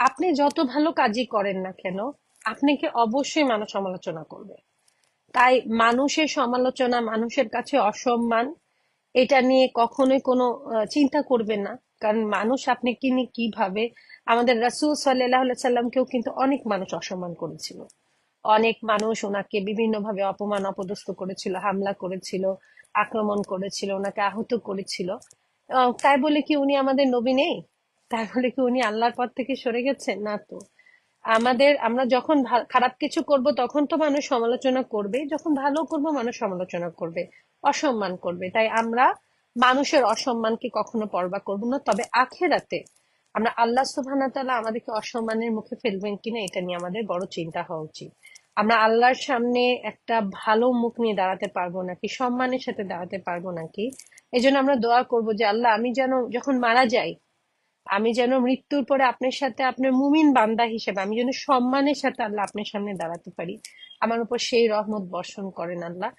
আপনি যত ভালো কাজই করেন না কেন, আপনাকে অবশ্যই মানুষ সমালোচনা করবে। তাই মানুষের সমালোচনা, মানুষের কাছে অসম্মান, এটা নিয়ে কখনোই কোনো চিন্তা করবেন না। কারণ মানুষ আপনাকে নিয়ে কি ভাবে, আমাদের রাসূল সাল্লাল্লাহু আলাইহি সাল্লামকেও কিন্তু অনেক মানুষ অসম্মান করেছিল। অনেক মানুষ ওনাকে বিভিন্ন ভাবে অপমান অপদস্থ করেছিল, হামলা করেছিল, আক্রমণ করেছিল, ওনাকে আহত করেছিল। তাই বলে কি উনি আমাদের নবী নেই? তাই বলে কি উনি আল্লাহর পথ থেকে সরে গেছেন? না তো। আমরা যখন খারাপ কিছু করব তখন তো মানুষ সমালোচনা করবে, যখন ভালো করব মানুষ সমালোচনা করবে, অসম্মান করবে। তাই আমরা মানুষের অসম্মানকে কখনো পরোয়া করব না। তবে আখেরাতে আমরা আল্লাহ সুবহানাহু ওয়া তাআলা আমাদেরকে অসম্মানের মুখে ফেলবেন কিনা এটা নিয়ে আমাদের বড় চিন্তা হওয়া উচিত। আমরা আল্লাহর সামনে একটা ভালো মুখ নিয়ে দাঁড়াতে পারবো নাকি, সম্মানের সাথে দাঁড়াতে পারবো নাকি, এই জন্য আমরা দোয়া করব যে আল্লাহ, আমি যেন যখন মারা যাই, আমি যেন মৃত্যুর পরে আপনার সাথে, আপনার মুমিন বান্দা হিসেবে আমি যেন সম্মানের সাথে আল্লাহ আপনার সামনে দাঁড়াতে পারি। আমার উপর সেই রহমত বর্ষণ করেন আল্লাহ।